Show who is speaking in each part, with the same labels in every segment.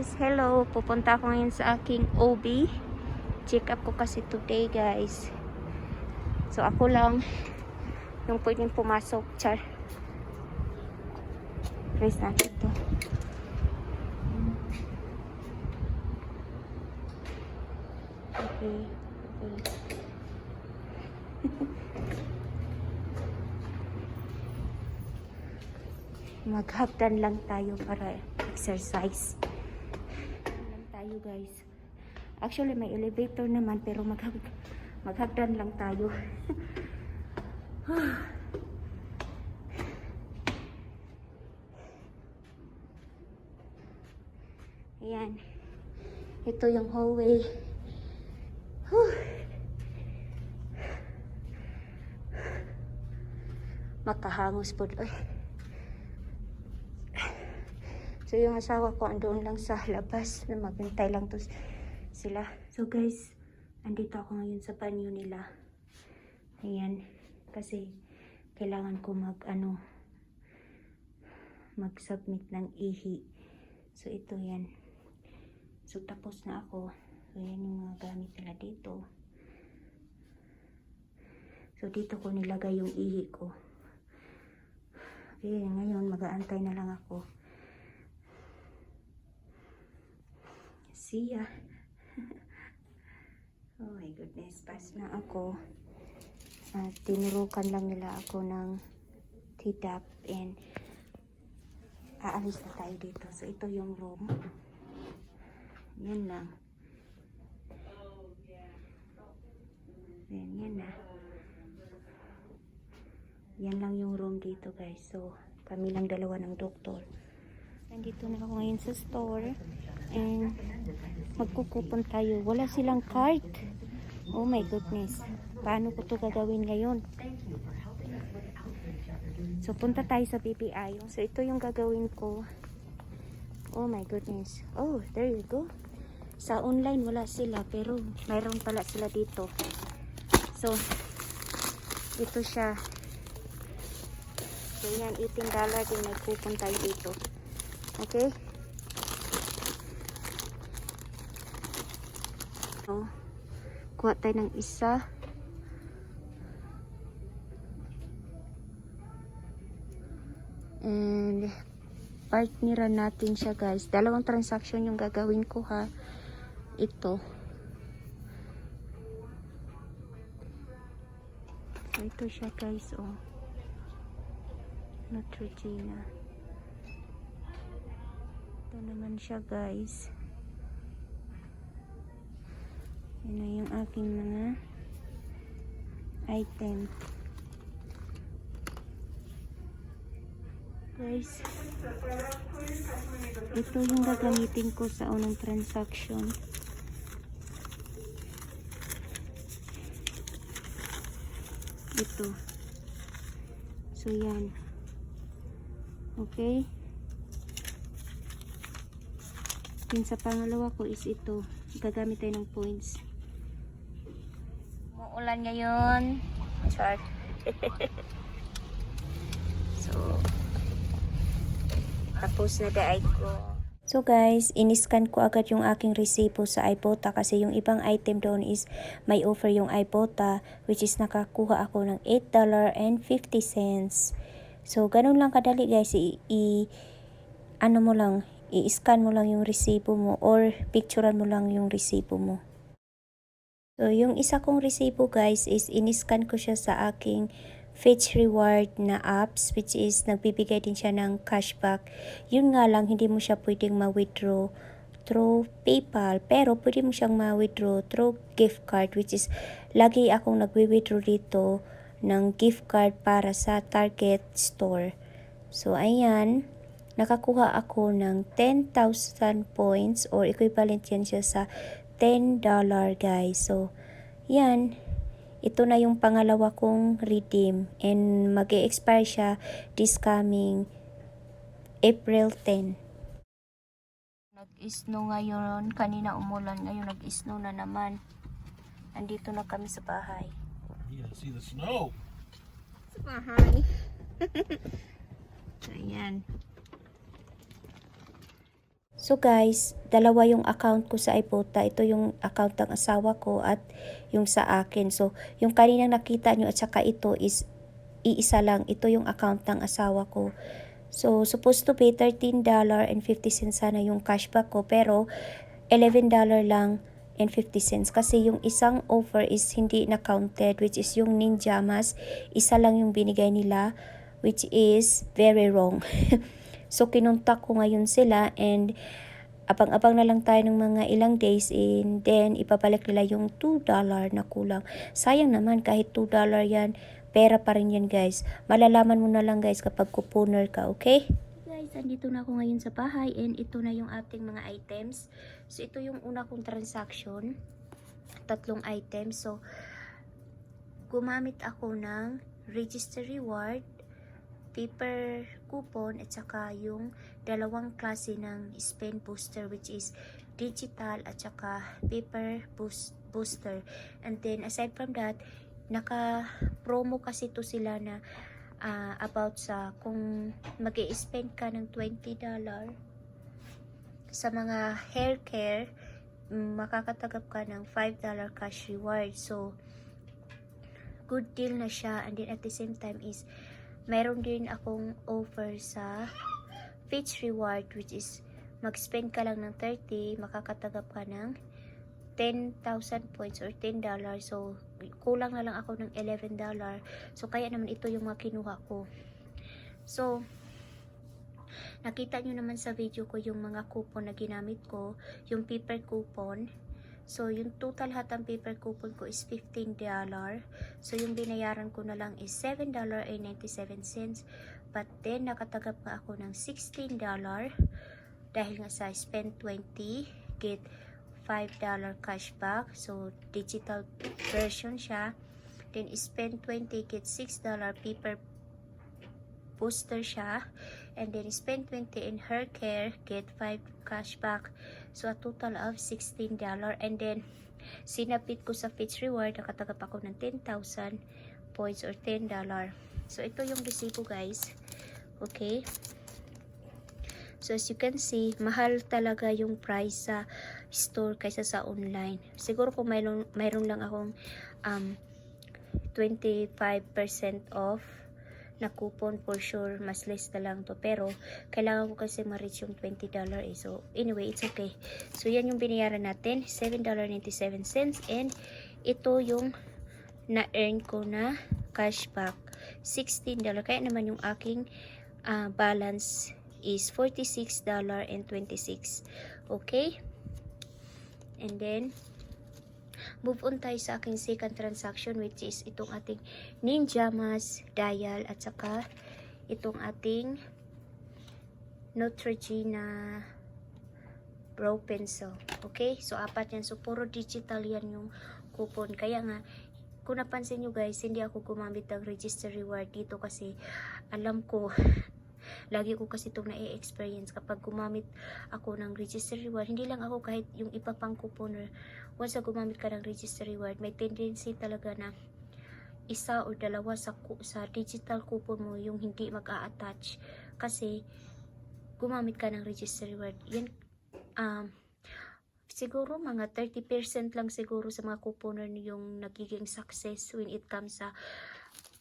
Speaker 1: guys, hello. Pupunta ako ngayon sa aking OB. Check up ko kasi today guys. So ako lang yung pwedeng pumasok. Char. Praise natin to. Okay. Maghagdan lang tayo para exercise. Lang tayo guys. Actually may elevator naman pero maghagdan lang tayo. Ayan. Ito yung hallway. Makahangos po. So yung asawa ko andoon lang sa labas. Maghintay lang to sila. So guys, andito ako ngayon sa banyo nila. Ayan. Kasi kailangan ko mag-submit ng ihi. So ito yan. So tapos na ako. So yan yung mga gamit nila dito. So dito ko nilagay yung ihi ko. Okay, ngayon mag-aantay na lang ako. See ya. Oh my goodness, pass na ako. Tinurukan lang nila ako ng TDAP and aalis na tayo dito. So ito yung room. Yan lang. Yan na. Yan lang yung room dito guys. So kami lang dalawa ng doktor. Nandito na ako ngayon sa store. And magkukupon tayo. Wala silang card. Oh my goodness. Paano ko to gagawin ngayon? So punta tayo sa BPI. So ito yung gagawin ko. Oh my goodness. Oh, there you go. Sa online wala sila pero mayroon pala sila dito. So ito siya. So yan, $18 din may coupon tayo dito. Okay? So, kuha tayo ng isa. And partneran natin siya guys. Dalawang transaction yung gagawin ko ha. Ito. So ito siya guys oh. Neutrogena. Ito naman siya guys. Yan na yung aking mga item. Guys, ito yung gagamitin ko sa unang transaction. Ito. So yan. Okay. Yung sa pangalawa ko is ito. Gagamit tayo ng points. Umuulan ngayon. Chart. So, tapos na daay ko. So guys, in-scan ko agad yung aking resibo sa Ibotta kasi yung ibang item doon is may offer yung Ibotta which is nakakuha ako ng $8.50. So, ganun lang kadali guys. I-scan mo lang yung resibo mo or picturean mo lang yung resibo mo. So, yung isa kong resibo guys is in-scan ko siya sa aking Fetch Reward na apps which is nagbibigay din siya ng cashback. Yun nga lang, hindi mo siya pwedeng ma-withdraw through PayPal pero pwede mo siyang ma-withdraw through gift card which is lagi akong nagwi-withdraw dito ng gift card para sa Target store. So, ayan. Nakakuha ako ng 10,000 points or equivalent yan siya sa $10 guys. So, yan. Ito na yung pangalawa kong redeem and mag-e-expire siya this coming April 10. Nag-snow ngayon. Kanina umulan. Ngayon nag-snow na naman. Andito na kami sa bahay.
Speaker 2: You gotta see the snow.
Speaker 1: Sa bahay. So, ayan. So guys, dalawa yung account ko sa iBota. Ito yung account ng asawa ko at yung sa akin. So, yung kaninang nakita nyo at saka ito is iisa lang. Ito yung account ng asawa ko. So, supposed to be $13.50 sana yung cashback ko. Pero, $11.50 kasi yung isang offer is hindi na counted, which is yung Ninja Mas. Isa lang yung binigay nila, which is very wrong. So, kinontak ko ngayon sila and abang-abang na lang tayo ng mga ilang days and then ipabalik nila yung $2 na kulang. Sayang naman kahit $2 yan, pera pa rin yan guys. Malalaman mo na lang guys kapag couponer ka, okay? Guys, andito na ako ngayon sa bahay and ito na yung ating mga items. So, ito yung una kong transaction. 3 items. So, gumamit ako ng register reward, paper coupon at saka yung dalawang klase ng spend booster which is digital at saka paper booster. And then aside from that, naka-promo kasi to sila na about sa kung mag-i-spend ka ng $20 sa mga hair care, makakatagap ka ng $5 cash reward. So, good deal na siya. And then at the same time is meron din akong offer sa Fitch Reward which is mag-spend ka lang ng 30, makakatagap ka ng 10,000 points or $10. So, kulang na lang ako ng $11. So, kaya naman ito yung mga kinuha ko. So, nakita nyo naman sa video ko yung mga coupon na ginamit ko, yung paper coupon. So, yung total hatang paper coupon ko is $15. So, yung binayaran ko na lang is $7.97. But then, nakatagap nga ako ng $16 dahil nga sa spend 20, get $5 cashback. So, digital version siya. Then, spend 20, get $6 paper booster siya. And then, spend 20 in hair care, get 5 cashback. So, a total of $16. And then, sinapit ko sa Fitch Reward, nakatagap ako ng 10,000 points or $10. So, ito yung resibo guys. Okay. So, as you can see, mahal talaga yung price sa store kaysa sa online. Siguro kung mayroon lang akong 25% off na coupon, for sure mas less na lang to, pero kailangan ko kasi ma-reach yung $20 eh. So anyway, it's okay. So yan yung binayaran natin, $7.97, and ito yung na-earn ko na cashback, $16. Kaya naman yung aking balance is $46.26. Okay, and then move on tayo sa aking second transaction which is itong ating Ninja Mas dial at saka itong ating Neutrogena brow pencil. Okay? So, 4 yan. So, puro digital yan yung coupon. Kaya nga, kung napansin nyo guys, hindi ako gumamit ng register reward dito kasi alam ko lagi ko kasi itong na-experience kapag gumamit ako ng register reward. Hindi lang ako, kahit yung iba pang couponer, once na gumamit ka ng register reward, may tendency talaga na isa o dalawa sa digital coupon mo yung hindi mag-a-attach kasi gumamit ka ng register reward. Yan, siguro mga 30% lang siguro sa mga couponer yung nagiging success when it comes sa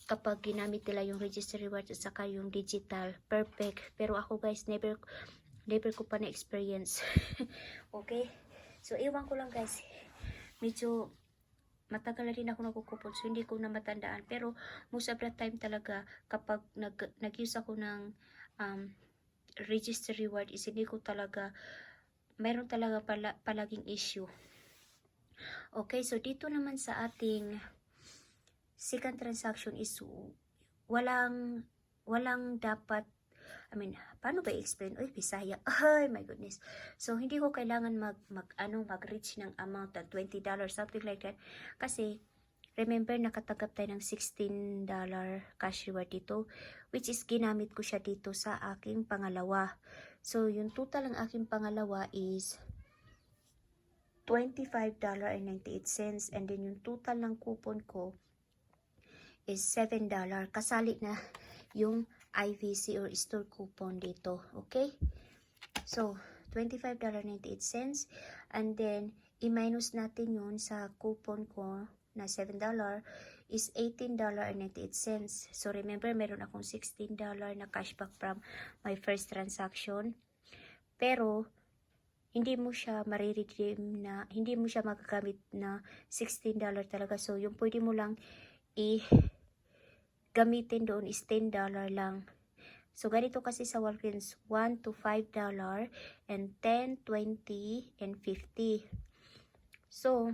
Speaker 1: kapag ginamit nila yung register reward at saka yung digital. Perfect. Pero ako guys, never ko pa na-experience. Okay? So, iwan ko lang guys. Medyo matagal na rin ako nagkukupon, so hindi ko na matandaan. Pero, most of the time talaga, kapag nag-use ako ng register reward, is hindi ko talaga, mayroon talaga palaging issue. Okay, so dito naman sa ating second transaction is walang dapat, paano ba i-explain? Uy, Bisaya. Ay, my goodness. So, hindi ko kailangan mag-reach ng amount ng $20, something like that. Kasi, remember, nakatagap tayo ng $16 cash reward dito, which is ginamit ko siya dito sa aking pangalawa. So, yung total ng aking pangalawa is $25.98. And then, yung total ng coupon ko is $7. Kasali na yung IVC or store coupon dito. Okay? So, $25.98. And then, i-minus natin yun sa coupon ko na $7 is $18.98. So, remember, meron akong $16 na cashback from my first transaction. Pero, hindi mo siya mariredeem na, hindi mo siya magagamit na $16 talaga. So, yung pwede mo lang gamitin doon is $10 lang. So, ganito kasi sa Walgreens, $1 to $5, and $10, $20, and $50. So,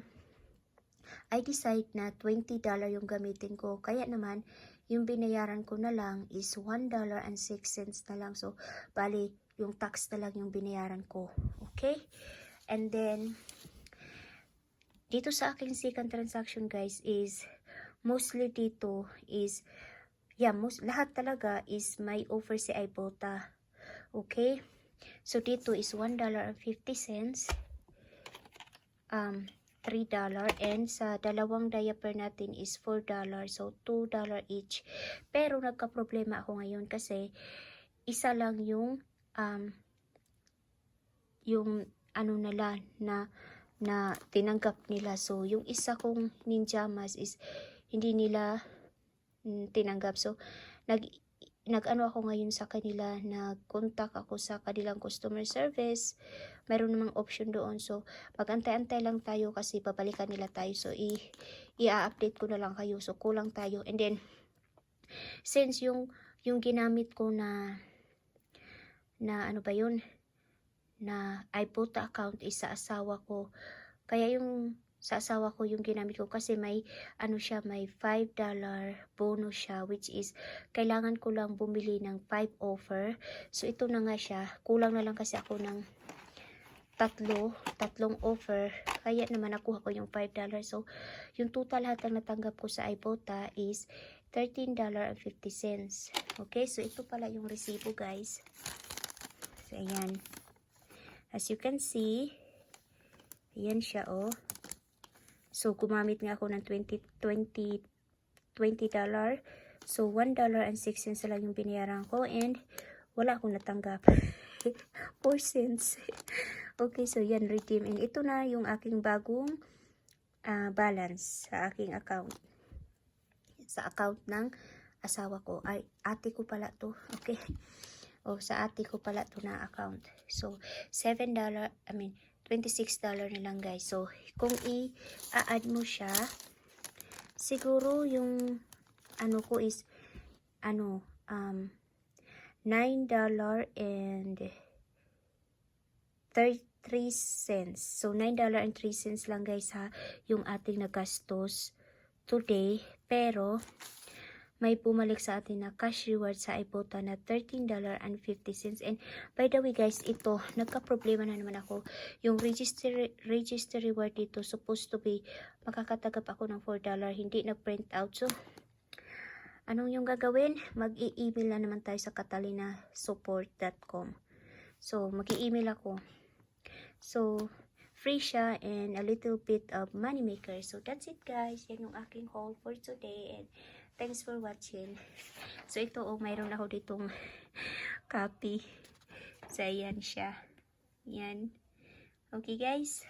Speaker 1: I decide na $20 yung gamitin ko. Kaya naman, yung binayaran ko na lang is $1.06 na lang. So, bali, yung tax na lang yung binayaran ko. Okay? And then, dito sa aking second transaction guys is, mostly dito is, lahat talaga is may offer si Ibotta. Okay? So, dito is $1.50, $3, and sa dalawang diaper natin is $4, so $2 each. Pero, nagka-problema ako ngayon kasi, isa lang yung ano nila na tinanggap nila. So, yung isa kong ninjamas is hindi nila tinanggap. So, nag-ano ako ngayon sa kanila, nag-contact ako sa kanilang customer service. Mayroon namang option doon. So, mag-antay-antay lang tayo kasi babalikan nila tayo. So, i-update ko na lang kayo. So, kulang tayo. And then, since yung ginamit ko na ano ba yun? Na Ibotta account is sa asawa ko. Kaya yung sa asawa ko yung ginamit ko kasi may may $5 bonus siya, which is kailangan ko lang bumili ng 5 offer. So ito na nga siya. Kulang na lang kasi ako ng tatlong offer. Kaya naman nakuha ko yung $5. So yung total lahat ng natanggap ko sa Ibotta is $13.50. Okay, so ito pala yung resibo guys. So ayan. As you can see, ayan siya oh. So, gumamit nga ako ng $20. So, $1.06 lang yung binayaran ko and wala akong natanggap. 4 cents. Okay, so yan, redeem. And ito na yung aking bagong balance sa aking account. Sa account ng asawa ko. Ay, ate ko pala to. Okay. Sa ate ko pala to na account. So, $26 na lang guys. So, kung i-add mo siya, siguro yung ano ko is $9.03. So, $9.03 lang guys ha, yung ating nagastos today. Pero, may bumalik sa atin na cash reward sa Ibotta na $13.50. And by the way guys, ito, nagka-problema na naman ako. Yung register reward dito, supposed to be, makakatagap ako ng $4. Hindi nag-print out. So, anong yung gagawin? Mag-i-email na naman tayo sa catalinasupport.com. So, mag-i-email ako. So, free siya and a little bit of money maker. So, that's it guys. Yan yung aking haul for today. And thanks for watching. So, ito mayroon ako ditong copy. So, ayan siya. Yan. Okay guys.